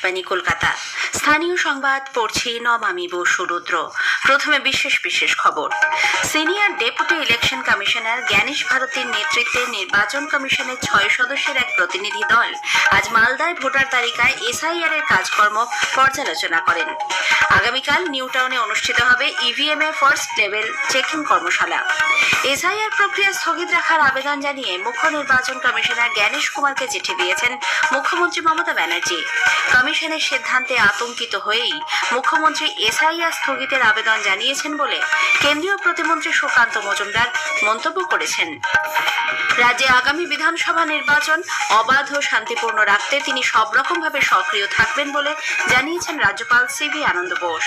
আকাশবাণী কলকাতা। স্থানীয় সংবাদ পড়ছি নমামি বসু রুদ্র। প্রথমে বিশেষ খবর। Senior deputy election commissioner Gyanesh ভারতীর নেতৃত্বে নির্বাচন কমিশনের 6 সদস্যের এক প্রতিনিধি দল আজ মালদায় ভোটার তালিকায় এসআইআর এর কাজকর্ম পর্যালোচনা করেন। আগামীকাল নিউ টাউনে অনুষ্ঠিত হবে ইভিএম এর ফার্স্ট লেভেল চেকিং কর্মশালা। এসআইআর প্রক্রিয়া স্থগিত রাখার আবেদন জানিয়ে মুখ্য নির্বাচন কমিশনার জ্ঞানেশ কুমারকে চিঠি দিয়েছেন মুখ্যমন্ত্রী মমতা ব্যানার্জি। কমিশনের সিদ্ধান্তে আতঙ্কিত হয়েই মুখ্যমন্ত্রী এসআইআর স্থগিতের আবেদন জানিয়েছেন বলে কেন্দ্রীয় প্রতিমন্ত্রী সুকান্ত মজুমদার মন্তব্য করেছেন। রাজ্যে আগামী বিধানসভা নির্বাচন অবাধ ও শান্তিপূর্ণ রাখতে তিনি সব রকমভাবে সক্রিয় থাকবেন বলে জানিয়েছেন রাজ্যপাল সিভি আনন্দ বোস।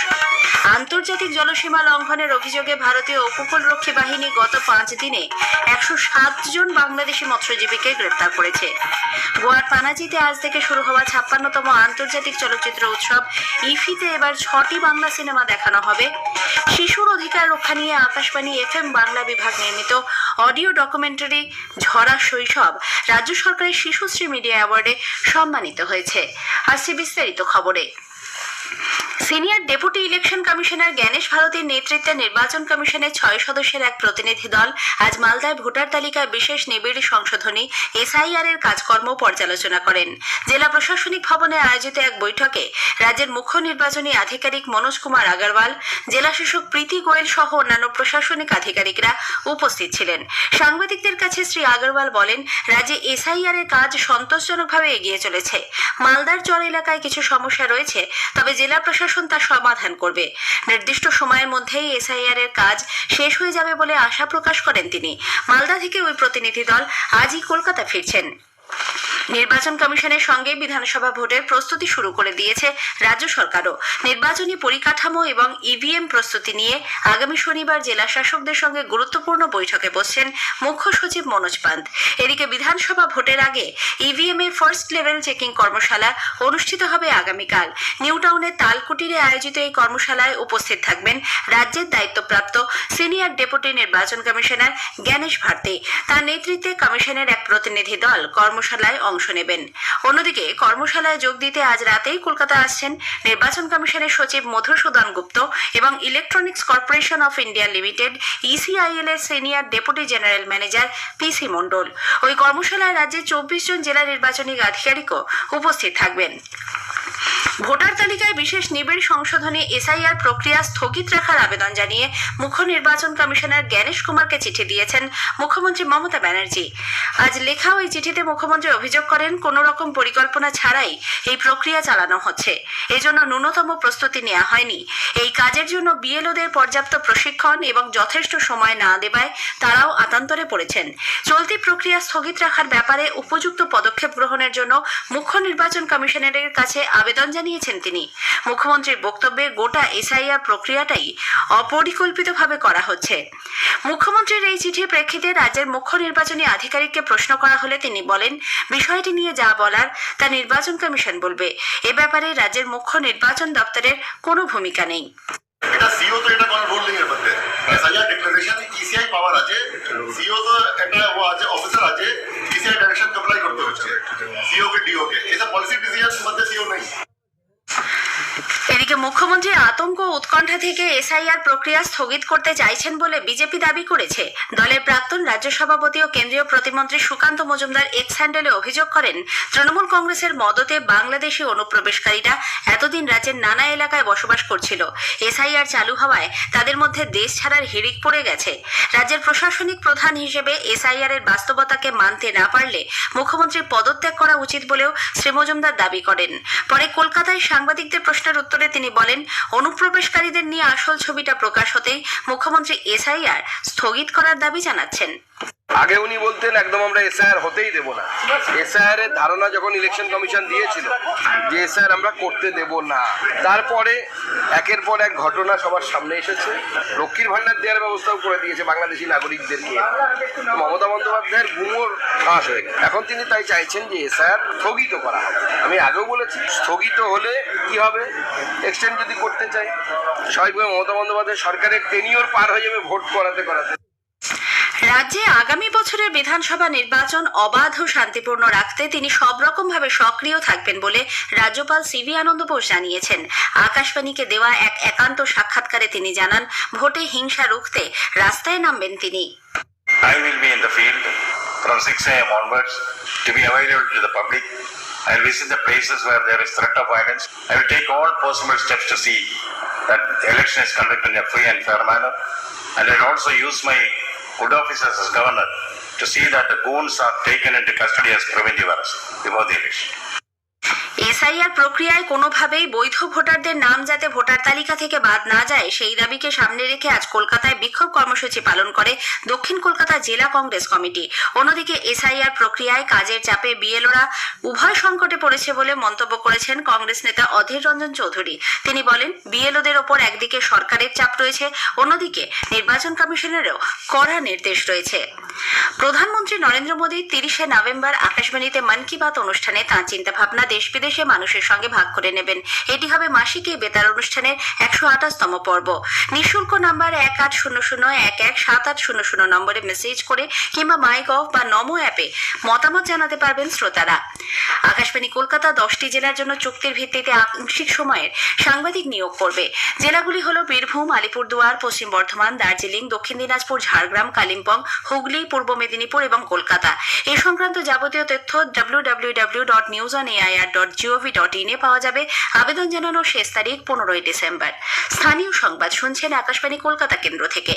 আন্তর্জাতিক জলসীমা লঙ্ঘনের অভিযোগে ভারতীয় উপকূলরক্ষী বাহিনী গত 5 দিনে 107 জন বাংলাদেশি মৎস্যজীবীকে গ্রেপ্তার করেছে। গোয়ার পানাজিতে আজ থেকে শুরু হওয়া 56তম আন্তর্জাতিক চলচ্চিত্র উৎসব ইফিতে এবার 6টি বাংলা সিনেমা দেখানো হবে। শিশুর অধিকার রক্ষা নিয়ে আকাশবাণী এফএম বাংলা বিভাগ নির্মিত অডিও ডকুমেন্টারি ঝরা শৈশব রাজ্য সরকারের শিশুশ্রী মিডিয়া অ্যাওয়ার্ডে সম্মানিত হয়েছে। আর বিস্তারিত খবরে। Senior deputy election commissioner Gyanesh ভারতীর নেতৃত্বে নির্বাচন কমিশনের 6 সদস্যের এক প্রতিনিধি দল আজ মালদায় ভোটার তালিকায় বিশেষ নিবিড় সংশোধনী এসআইআর এর কাজকর্ম পর্যালোচনা করেন। জেলা প্রশাসনিক ভবনে আয়োজিত এক বৈঠকে রাজ্যের মুখ্য নির্বাচনী আধিকারিক মনোজ কুমার আগরওয়াল, জেলা শাসক প্রীতি গোয়েল সহ অন্যান্য প্রশাসনিক আধিকারিকরা উপস্থিত ছিলেন। সাংবাদিকদের কাছে শ্রী আগরওয়াল বলেন, রাজ্যে এসআইআর এর কাজ সন্তোষজনকভাবে এগিয়ে চলেছে। মালদার চর এলাকায় কিছু সমস্যা রয়েছে, তবে জেলা প্রশাসন তা সমাধান করবে। নির্দিষ্ট সময়ের মধ্যেই এসআইআর এর কাজ শেষ হয়ে যাবে বলে আশা প্রকাশ করেন তিনি। মালদা থেকে ওই প্রতিনিধি দল আজই কলকাতা ফিরছেন। নির্বাচন কমিশনের সঙ্গে বিধানসভা ভোটের প্রস্তুতি শুরু করে দিয়েছে রাজ্য সরকারও। নির্বাচনী পরিকাঠামো এবং ইভিএম প্রস্তুতি নিয়ে আগামী শনিবার জেলা শাসকদের সঙ্গে গুরুত্বপূর্ণ বৈঠকে বসছেন মুখ্য সচিব মনোজ পান্ত। এদিকে বিধানসভা ভোটের আগে ইভিএম এর ফার্স্ট লেভেল চেকিং কর্মশালা অনুষ্ঠিত হবে আগামীকাল। নিউ টাউনের তালকুটিরে আয়োজিত এই কর্মশালায় উপস্থিত থাকবেন রাজ্যের দায়িত্বপ্রাপ্ত সিনিয়র ডেপুটি নির্বাচন কমিশনার জ্ঞানেশ ভারতী। তার নেতৃত্বে কমিশনের এক প্রতিনিধি দল কর্মশালায় অংশ নেবেন। অন্যদিকে কর্মশালায় যোগ দিতে আজ রাতেই কলকাতা আসছেন নির্বাচন কমিশনের সচিব মধুসূদন গুপ্ত এবং Electronics Corporation of India Limited ECIL এর senior deputy general manager PC Mondal. ওই কর্মশালায় রাজ্যে 24 জন জেলা নির্বাচনী আধিকারিকও উপস্থিত থাকবেন। ভোটার তালিকায় বিশেষ নিবিড় সংশোধনী এসআইআর প্রক্রিয়া স্থগিত রাখার আবেদন জানিয়ে মুখ্য নির্বাচন কমিশনার জ্ঞানেশ কুমারকে চিঠি দিয়েছেন মুখ্যমন্ত্রী মমতা ব্যানার্জি। আজ লেখা ওই চিঠিতে মুখ্যমন্ত্রী অভিযোগ করেন, কোন রকম পরিকল্পনা ছাড়াই এই প্রক্রিয়া চালানো হচ্ছে। এজন্য ন্যূনতম প্রস্তুতি নেওয়া হয়নি। এই কাজের জন্য বিএলওদের পর্যাপ্ত প্রশিক্ষণ এবং যথেষ্ট সময় না দেওয়ায় তারাও আতান্তরে পড়েছেন। চলতি প্রক্রিয়া স্থগিত রাখার ব্যাপারে উপযুক্ত পদক্ষেপ গ্রহণের জন্য মুখ্য নির্বাচন কমিশনারের কাছে আবেদন জানিয়েছেন তিনি। মুখ্যমন্ত্রীর বক্তব্যে গোটা এসআইআর প্রক্রিয়াটাই অপরিকল্পিতভাবে করা হচ্ছে। মুখ্যমন্ত্রীর এই চিঠির প্রেক্ষিতে রাজ্যের মুখ্য নির্বাচনী আধিকারিককে প্রশ্ন করা হলে তিনি বলেন, বিষয়টি নিয়ে যা বলার তা নির্বাচন কমিশন বলবে। এ ব্যাপারে রাজ্যের মুখ্য নির্বাচন দপ্তরের কোনো ভূমিকা নেই। এটা সিও তো এটা কোনো রোল নেই এর মধ্যে। এসআইআর ডিক্লারেশন ইসিআই পাওয়ার আছে, সিও তো একটা ও আছে, অফিসার আছে, ইসিআই ডাইরেকশন অ্যাপ্লাই করতে হচ্ছে সিও কে ডিও কে। এটা পলিসি ডিসিশন মধ্যে সিও নেই। এদিকে মুখ্যমন্ত্রী আতঙ্ক ও উৎকণ্ঠা থেকে এসআইআর প্রক্রিয়া স্থগিত করতে চাইছেন বলে বিজেপি দাবি করেছে। দলের প্রাক্তন রাজ্য সভাপতি ও কেন্দ্রীয় প্রতিমন্ত্রী সুকান্ত মজুমদার এক্স হ্যান্ডেলে অভিযোগ করেন, তৃণমূল কংগ্রেসের মদতে বাংলাদেশি অনুপ্রবেশকারীরা এতদিন রাজ্যের নানা এলাকায় বসবাস করছিল। এসআইআর চালু হওয়ায় তাদের মধ্যে দেশ ছাড়ার হিড়িক পড়ে গেছে। রাজ্যের প্রশাসনিক প্রধান হিসেবে এসআইআর এর বাস্তবতাকে মানতে না পারলে মুখ্যমন্ত্রীর পদত্যাগ করা উচিত বলেও শ্রী মজুমদার দাবি করেন। পরে কলকাতায় সাংবাদিকদের প্রশ্নের উত্তরে তিনি বলেন, অনুপ্রবেশকারীদের নিয়ে আসল ছবিটা প্রকাশ হতেই মুখ্যমন্ত্রী এসআইআর স্থগিত করার দাবি জানাচ্ছেন। আগে উনি বলতেন একদম আমরা এসআইআর হতেই দেব না। এসআইআর এর ধারণা যখন ইলেকশন কমিশন দিয়েছিল যে এসআইআর আমরা করতে দেব না, তারপরে একের পর এক ঘটনা সবার সামনে এসেছে। লক্ষ্মীর ভান্ডার দেওয়ার ব্যবস্থাও করে দিয়েছে বাংলাদেশি নাগরিকদেরকে। মমতা বন্দ্যোপাধ্যায়ের গুমর ফাঁস হয়ে গেছে। এখন তিনি তাই চাইছেন যে এসআইআর স্থগিত করা হবে। আমি আগেও বলেছি, স্থগিত হলে কি হবে, এক্সটেন্ড যদি করতে চাই, স্বাভাবিকভাবে মমতা বন্দ্যোপাধ্যায় সরকারের টেনিওর পার হয়ে যাবে ভোট করাতে করাতে। রাজ্যে আগামী বছরের বিধানসভা নির্বাচন অবাধ ও শান্তিপূর্ণ রাখতে তিনি সব রকমভাবে সক্রিয় থাকবেন বলে রাজ্যপাল সিভি আনন্দ বোস জানিয়েছেন। আকাশবাণীকে দেওয়া এক একান্ত সাক্ষাৎকারে তিনি জানান, ভোটে হিংসা রুখতে রাস্তায় নামবেন তিনি। I will be in the field from 6 a.m. onwards to be available to the public. I will visit the places where there is threat of violence. I will take all possible steps to see that the election is conducted in a free and fair manner. And I will also use my good offices as governor to see that the goons are taken into custody as preventive arrest before the election. SIR প্রক্রিয়ায় কোনোভাবেই বৈধ ভোটারদের নাম যাতে voter তালিকা থেকে বাদ না যায় সেই দাবিকে সামনে রেখে আজ কলকাতায় বিক্ষোভ কর্মসূচি পালন করে দক্ষিণ কলকাতা জেলা কংগ্রেস কমিটি। অন্যদিকে এসআইআর প্রক্রিয়ায় কাজের চাপে বিএলওরা উভয় সংকটে পড়েছে বলে মন্তব্য করেছেন কংগ্রেস নেতা অধীর রঞ্জন চৌধুরী। তিনি বলেন, বিএলওদের ওপর একদিকে সরকারের চাপ রয়েছে, অন্যদিকে নির্বাচন কমিশনেরও কড়া নির্দেশ রয়েছে। প্রধানমন্ত্রী নরেন্দ্র মোদী 30শে নভেম্বর আকাশবাণীতে মন কি বাত অনুষ্ঠানে তাঁর চিন্তাভাবনা দেশ বিদেশে মানুষের সঙ্গে ভাগ করে নেবেন। এটি হবে মাসিক এই বেতার অনুষ্ঠানের 128তম পর্ব। নিঃশুল্ক নাম্বার 1800117800 নম্বরে মেসেজ করে কিংবা মাইগভ বা নমো অ্যাপে মতামত জানাতে পারবেন শ্রোতারা। আকাশবাণী কলকাতা 10টি জেলার জন্য চুক্তির ভিত্তিতে আংশিক সময়ের সাংবাদিক নিয়োগ করবে। জেলাগুলি হল বীরভূম, আলিপুরদুয়ার, পশ্চিম বর্ধমান, দার্জিলিং, দক্ষিণ দিনাজপুর, ঝাড়গ্রাম, কালিম্পং, হুগলি, পূর্ব মেদিনীপুর এবং কলকাতা। এ সংক্রান্ত যাবতীয় তথ্য www.newsonair.gov.in এ পাওয়া যাবে। আবেদন জানানোর শেষ তারিখ 15ই ডিসেম্বর। স্থানীয় সংবাদ শুনছেন আকাশবাণী কলকাতা কেন্দ্র থেকে।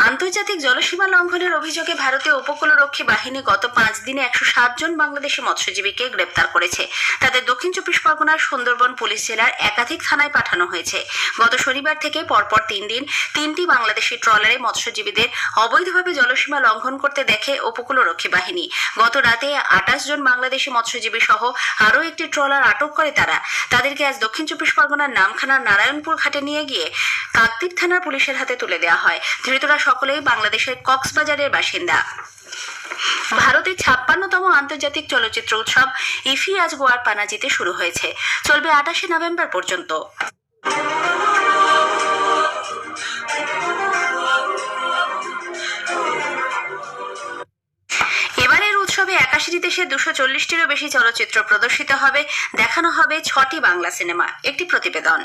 আন্তর্জাতিক জলসীমা লঙ্ঘনের অভিযোগে ভারতীয় উপকূলরক্ষী বাহিনী গত 5 দিনে 107 জন বাংলাদেশি মৎস্যজীবীকে গ্রেপ্তার করেছে। তাদের দক্ষিণ চব্বিশ পরগনার সুন্দরবন পুলিশ জেলার একাধিক থানায় পাঠানো হয়েছে। গত শনিবার থেকে পরপর 3 দিন 3টি বাংলাদেশি ট্রলারে মৎস্যজীবীদের অবৈধভাবে জলসীমা লঙ্ঘন করতে দেখে উপকূলরক্ষী বাহিনী। গত রাতে 28 জন বাংলাদেশি মৎস্যজীবী সহ আরও একটি ট্রলার আটক করে তারা। তাদেরকে আজ দক্ষিণ চব্বিশ পরগনার নামখানার নারায়ণপুর ঘাটে নিয়ে গিয়ে কাকদ্বীপ থানার পুলিশের হাতে তুলে দেওয়া হয়। ধৃতরা সকলেই বাংলাদেশের কক্সবাজারের বাসিন্দা। ভারতের 56তম আন্তর্জাতিক চলচ্চিত্র উৎসব ইফি আজ গোয়ার পানাজিতে শুরু হয়েছে, চলবে 28শে নভেম্বর পর্যন্ত। এবারের উৎসবে 81 দেশের 240টিরও বেশি চলচ্চিত্র প্রদর্শিত হবে, দেখানো হবে 6টি বাংলা সিনেমা। একটি প্রতিবেদন।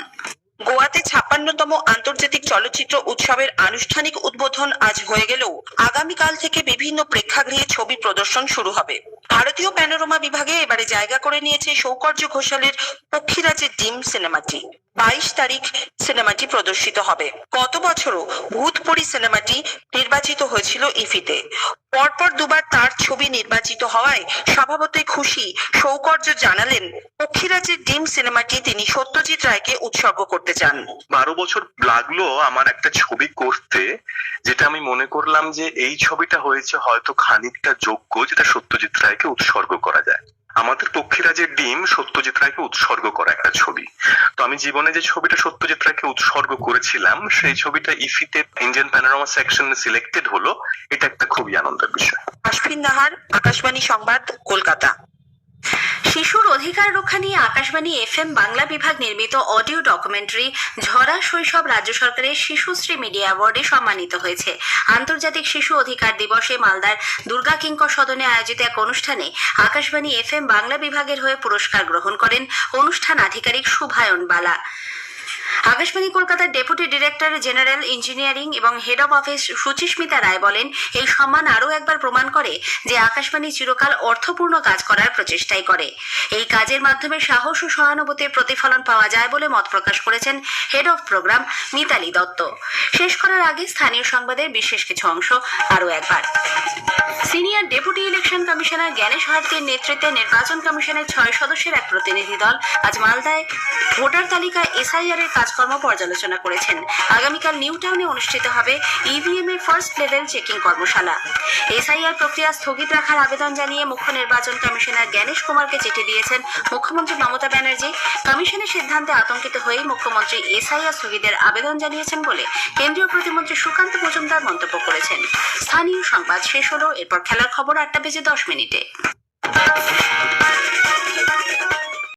গোয়াতে 56তম আন্তর্জাতিক চলচ্চিত্র উৎসবের আনুষ্ঠানিক উদ্বোধন আজ হয়ে গেলেও আগামীকাল থেকে বিভিন্ন প্রেক্ষাগৃহে ছবি প্রদর্শন শুরু হবে। ভারতীয় প্যানোরামা বিভাগে এবারে জায়গা করে নিয়েছে সৌকর্য ঘোষালের পক্ষীরাজের ডিম সিনেমাটি। 22 তারিখ সিনেমাটি প্রদর্শিত হবে। গত বছরও ভূতপরি সিনেমাটি নির্বাচিত হয়েছিল ইফিতে। পরপর দুবার তার ছবি নির্বাচিত হওয়ায় স্বভাবতই খুশি সৌকর্য জানালেন, পক্ষীরাজের ডিম সিনেমাটি তিনি সত্যজিৎ রায়কে উৎসর্গ করতে চান। 12 বছর লাগলো আমার একটা ছবি করতে, যেটা আমি মনে করলাম যে এই ছবিটা হয়েছে হয়তো খানিকটা যোগ্য, যেটা সত্যজিৎ রায়কে উৎসর্গ করা যায়। আমাদের পক্ষীরাজের ডিম সত্যজিৎ রায়কে উৎসর্গ করা একটা ছবি। তো আমি জীবনে যে ছবিটা সত্যজিৎ রায়কে উৎসর্গ করেছিলাম সেই ছবিটা ইফিতে ইন্ডিয়ান প্যানোরামা সেকশনে সিলেক্টেড হলো। এটা একটা খুবই আনন্দের বিষয়। আশফিন নাহার, আকাশবাণী সংবাদ, কলকাতা। শিশুর অধিকার রক্ষা নিয়ে আকাশবাণী এফএম বাংলা বিভাগ নির্মিত অডিও ডকুমেন্টারি ঝরা শৈশব রাজ্য সরকারের শিশুশ্রী মিডিয়া অ্যাওয়ার্ডে সম্মানিত হয়েছে। আন্তর্জাতিক শিশু অধিকার দিবসে মালদার দুর্গা কিঙ্কর সদনে আয়োজিত এক অনুষ্ঠানে আকাশবাণী এফএম বাংলা বিভাগের হয়ে পুরস্কার গ্রহণ করেন অনুষ্ঠান আধিকারিক শুভায়ন বালা। আকাশবাণী কলকাতার ডেপুটি ডিরেক্টর জেনারেল ইঞ্জিনিয়ারিং এবং হেড অফ অফিস সুচিস্মিতা রায় বলেন, এই সম্মান আরও একবার প্রমাণ করে যে আকাশবাণী চিরকাল অর্থপূর্ণ কাজ করার প্রচেষ্টাই করে। এই কাজের মাধ্যমে সাহস ও সহানুভূতির প্রতিফলন পাওয়া যায় বলে মত প্রকাশ করেছেন head of programme Mitali Dutta. শেষ করার আগে স্থানীয় সংবাদের বিশেষ কিছু অংশ আরও একবার। Senior deputy election commissioner Gyanesh ভারতীর নেতৃত্বে নির্বাচন কমিশনের 6 সদস্যের এক প্রতিনিধি দল আজ মালদায় ভোটার তালিকায় এসআইআর এর কাজকর্ম পর্যালোচনা করেছেন। আগামীকাল নিউ টাউনে অনুষ্ঠিত হবে ইভিএম এর ফার্স্ট লেভেল চেকিং কর্মশালা। এসআইআর প্রক্রিয়া স্থগিত রাখার আবেদন জানিয়ে মুখ্য নির্বাচন কমিশনার জ্ঞানেশ কুমারকে চিঠি দিয়েছেন মুখ্যমন্ত্রী মমতা ব্যানার্জি। কমিশনের সিদ্ধান্তে আতঙ্কিত হয়ে মুখ্যমন্ত্রী এসআইআর স্থগিতের আবেদন জানিয়েছেন বলে কেন্দ্রীয় প্রতিমন্ত্রী সুকান্ত মজুমদার মন্তব্য করেছেন। স্থানীয় সংবাদ শেষ হলো, এরপর খেলার খবর 8টা বেজে 10 মিনিটে।